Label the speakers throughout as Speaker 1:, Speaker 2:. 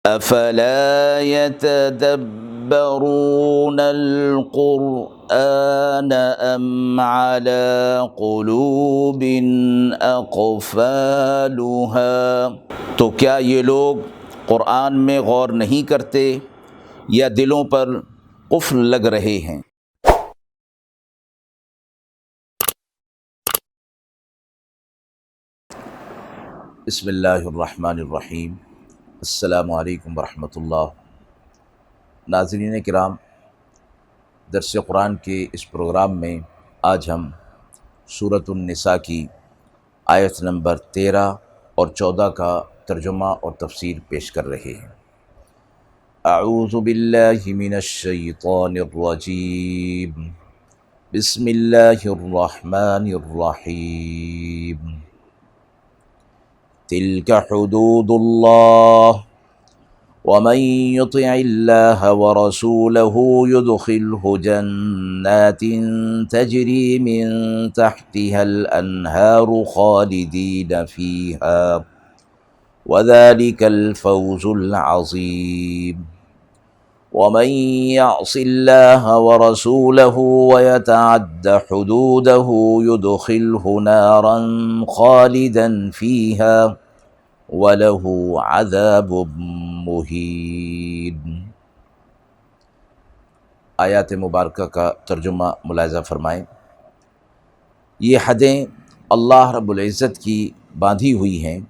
Speaker 1: افلا يتدبرون القرآن ام على قلوب اقفالها، تو کیا یہ لوگ قرآن میں غور نہیں کرتے یا دلوں پر قفل لگ رہے ہیں؟ بسم اللہ الرحمن الرحیم۔ السلام علیکم ورحمۃ اللہ۔ ناظرین کرام، درس قرآن کے اس پروگرام میں آج ہم سورۃ النساء کی آیت نمبر 13 اور 14 کا ترجمہ اور تفسیر پیش کر رہے ہیں۔ اعوذ باللہ من الشیطان الرجیم، بسم اللہ الرحمن الرحیم۔ تلك حدود الله ومن يطع الله ورسوله يدخله جنات تجري من تحتها الأنهار خالدين فيها وذلك الفوز العظيم ومن يعص الله ورسوله ويتعد حدوده يدخله نارا خالدا فيها وله عذاب مہین۔ آیات مبارکہ کا ترجمہ ملاحظہ فرمائیں۔ یہ حدیں اللہ رب العزت کی باندھی ہوئی ہیں،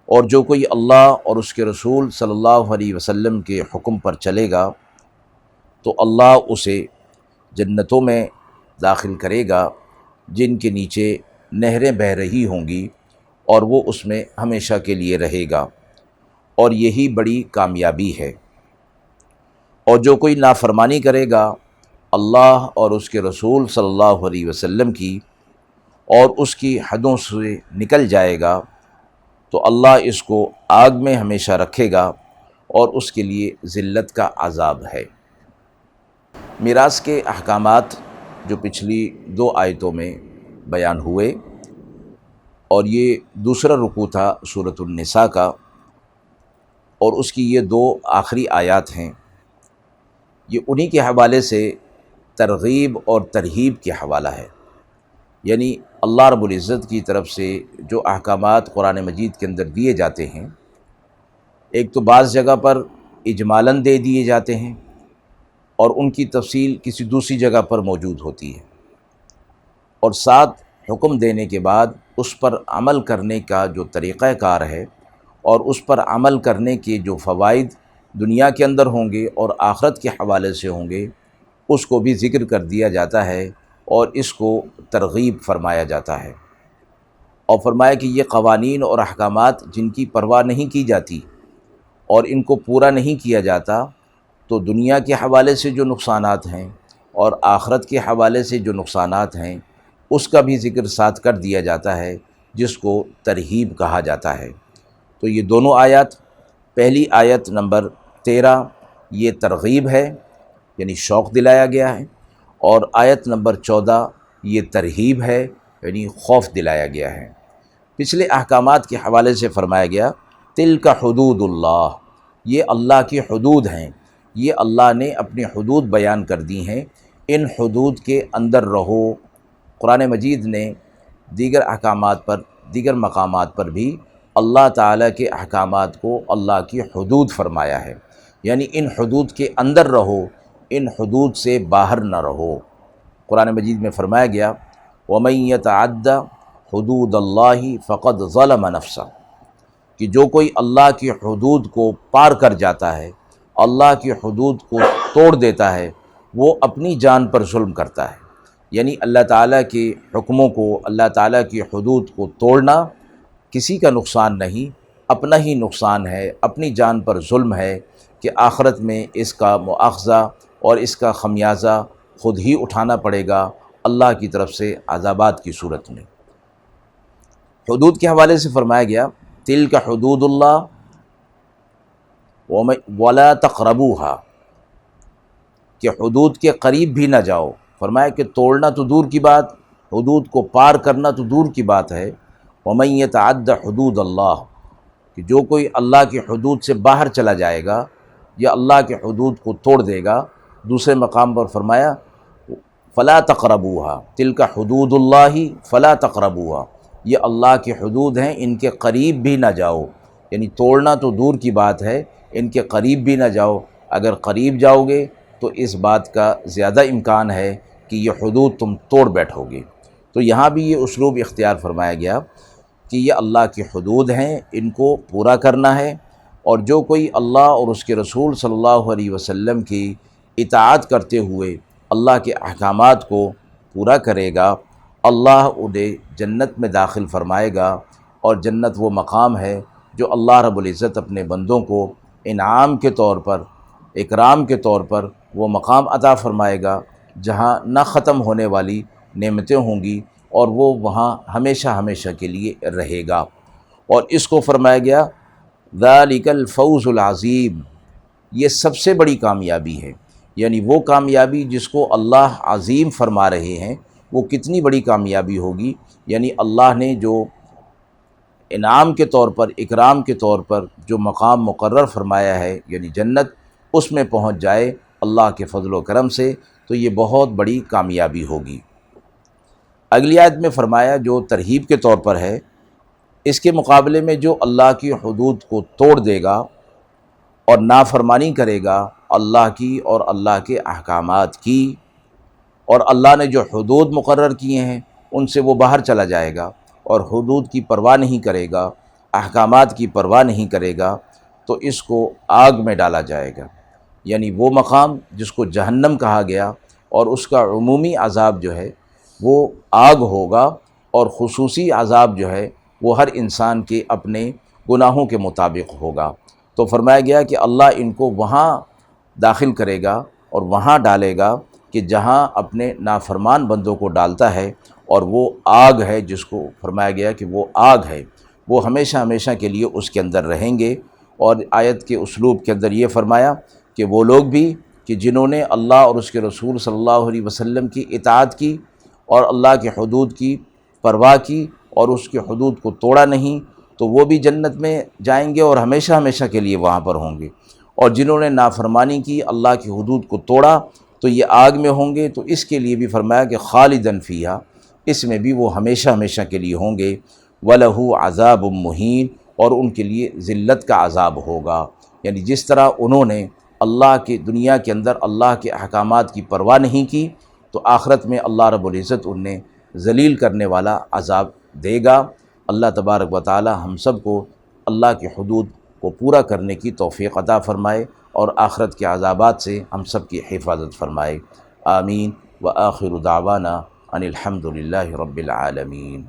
Speaker 1: اور جو کوئی اللہ اور اس کے رسول صلی اللہ علیہ وسلم کے حکم پر چلے گا تو اللہ اسے جنتوں میں داخل کرے گا جن کے نیچے نہریں بہہ رہی ہوں گی، اور وہ اس میں ہمیشہ کے لیے رہے گا، اور یہی بڑی کامیابی ہے۔ اور جو کوئی نافرمانی کرے گا اللہ اور اس کے رسول صلی اللہ علیہ وسلم کی اور اس کی حدوں سے نکل جائے گا تو اللہ اس کو آگ میں ہمیشہ رکھے گا، اور اس کے لیے ذلت کا عذاب ہے۔ میراث کے احکامات جو پچھلی 2 آیتوں میں بیان ہوئے، اور یہ دوسرا رکوع تھا سورۃ النساء کا، اور اس کی یہ 2 آخری آیات ہیں، یہ انہی کے حوالے سے ترغیب اور ترہیب کے حوالہ ہے۔ یعنی اللہ رب العزت کی طرف سے جو احکامات قرآن مجید کے اندر دیے جاتے ہیں، ایک تو بعض جگہ پر اجمالاً دے دیے جاتے ہیں، اور ان کی تفصیل کسی دوسری جگہ پر موجود ہوتی ہے، اور ساتھ حکم دینے کے بعد اس پر عمل کرنے کا جو طریقہ کار ہے اور اس پر عمل کرنے کے جو فوائد دنیا کے اندر ہوں گے اور آخرت کے حوالے سے ہوں گے، اس کو بھی ذکر کر دیا جاتا ہے، اور اس کو ترغیب فرمایا جاتا ہے، اور فرمایا کہ یہ قوانین اور احکامات جن کی پرواہ نہیں کی جاتی اور ان کو پورا نہیں کیا جاتا، تو دنیا کے حوالے سے جو نقصانات ہیں اور آخرت کے حوالے سے جو نقصانات ہیں، اس کا بھی ذکر ساتھ کر دیا جاتا ہے، جس کو ترہیب کہا جاتا ہے۔ تو یہ دونوں آیات، پہلی آیت نمبر 13 یہ ترغیب ہے، یعنی شوق دلایا گیا ہے، اور آیت نمبر 14 یہ ترہیب ہے، یعنی خوف دلایا گیا ہے۔ پچھلے احکامات کے حوالے سے فرمایا گیا تلک حدود اللہ، یہ اللہ کی حدود ہیں، یہ اللہ نے اپنی حدود بیان کر دی ہیں، ان حدود کے اندر رہو۔ قرآن مجید نے دیگر احکامات پر، دیگر مقامات پر بھی اللہ تعالیٰ کے احکامات کو اللہ کی حدود فرمایا ہے، یعنی ان حدود کے اندر رہو، ان حدود سے باہر نہ رہو۔ قرآن مجید میں فرمایا گیا وَمَن يَتَعَدَّ حُدُودَ اللَّهِ فَقَدْ ظَلَمَ نَفْسَهُ، کہ جو کوئی اللہ کی حدود کو پار کر جاتا ہے، اللہ کی حدود کو توڑ دیتا ہے، وہ اپنی جان پر ظلم کرتا ہے۔ یعنی اللہ تعالیٰ کے حکموں کو، اللہ تعالیٰ کی حدود کو توڑنا کسی کا نقصان نہیں، اپنا ہی نقصان ہے، اپنی جان پر ظلم ہے، کہ آخرت میں اس کا مواخذہ اور اس کا خمیازہ خود ہی اٹھانا پڑے گا اللہ کی طرف سے عذابات کی صورت میں۔ حدود کے حوالے سے فرمایا گیا تلک حدود اللہ ولا تقربوها، کہ حدود کے قریب بھی نہ جاؤ۔ فرمایا کہ توڑنا تو دور کی بات، حدود کو پار کرنا تو دور کی بات ہے، ومن یتعد حدود اللہ، کہ جو کوئی اللہ کی حدود سے باہر چلا جائے گا یا اللہ کے حدود کو توڑ دے گا، دوسرے مقام پر فرمایا فلا تقربوها تلک حدود اللہ فلا تقربوها، یہ اللہ کی حدود ہیں، ان کے قریب بھی نہ جاؤ، یعنی توڑنا تو دور کی بات ہے، ان کے قریب بھی نہ جاؤ، اگر قریب جاؤ گے تو اس بات کا زیادہ امکان ہے کہ یہ حدود تم توڑ بیٹھو گے۔ تو یہاں بھی یہ اسلوب اختیار فرمایا گیا کہ یہ اللہ کی حدود ہیں، ان کو پورا کرنا ہے، اور جو کوئی اللہ اور اس کے رسول صلی اللہ علیہ وسلم کی اطاعت کرتے ہوئے اللہ کے احکامات کو پورا کرے گا، اللہ انہیں جنت میں داخل فرمائے گا، اور جنت وہ مقام ہے جو اللہ رب العزت اپنے بندوں کو انعام کے طور پر، اکرام کے طور پر وہ مقام عطا فرمائے گا جہاں نہ ختم ہونے والی نعمتیں ہوں گی، اور وہ وہاں ہمیشہ ہمیشہ کے لیے رہے گا۔ اور اس کو فرمایا گیا ذالک الفوز العظیم، یہ سب سے بڑی کامیابی ہے، یعنی وہ کامیابی جس کو اللہ عظیم فرما رہے ہیں، وہ کتنی بڑی کامیابی ہوگی، یعنی اللہ نے جو انعام کے طور پر، اکرام کے طور پر جو مقام مقرر فرمایا ہے، یعنی جنت، اس میں پہنچ جائے اللہ کے فضل و کرم سے، تو یہ بہت بڑی کامیابی ہوگی۔ اگلی آیت میں فرمایا جو ترغیب کے طور پر ہے، اس کے مقابلے میں جو اللہ کی حدود کو توڑ دے گا اور نافرمانی کرے گا اللہ کی اور اللہ کے احکامات کی، اور اللہ نے جو حدود مقرر کیے ہیں ان سے وہ باہر چلا جائے گا اور حدود کی پرواہ نہیں کرے گا، احکامات کی پرواہ نہیں کرے گا، تو اس کو آگ میں ڈالا جائے گا، یعنی وہ مقام جس کو جہنم کہا گیا، اور اس کا عمومی عذاب جو ہے وہ آگ ہوگا، اور خصوصی عذاب جو ہے وہ ہر انسان کے اپنے گناہوں کے مطابق ہوگا۔ تو فرمایا گیا کہ اللہ ان کو وہاں داخل کرے گا اور وہاں ڈالے گا کہ جہاں اپنے نافرمان بندوں کو ڈالتا ہے، اور وہ آگ ہے، جس کو فرمایا گیا کہ وہ آگ ہے، وہ ہمیشہ ہمیشہ کے لیے اس کے اندر رہیں گے۔ اور آیت کے اسلوب کے اندر یہ فرمایا کہ وہ لوگ بھی کہ جنہوں نے اللہ اور اس کے رسول صلی اللہ علیہ وسلم کی اطاعت کی اور اللہ کے حدود کی پرواہ کی اور اس کے حدود کو توڑا نہیں، تو وہ بھی جنت میں جائیں گے اور ہمیشہ ہمیشہ کے لیے وہاں پر ہوں گے، اور جنہوں نے نافرمانی کی، اللہ کی حدود کو توڑا، تو یہ آگ میں ہوں گے، تو اس کے لیے بھی فرمایا کہ خالدن فیہا، اس میں بھی وہ ہمیشہ ہمیشہ کے لیے ہوں گے، وَلَهُ عَذَابٌ مُّہِین، اور ان کے لیے ذلت کا عذاب ہوگا، یعنی جس طرح انہوں نے اللہ کی دنیا کے اندر اللہ کے احکامات کی پرواہ نہیں کی، تو آخرت میں اللہ رب العزت انہیں ذلیل کرنے والا عذاب دے گا۔ اللہ تبارک و تعالی ہم سب کو اللہ کی حدود کو پورا کرنے کی توفیق عطا فرمائے، اور آخرت کے عذابات سے ہم سب کی حفاظت فرمائے۔ آمین۔ وآخر دعوانا ان الحمد للہ رب العالمین۔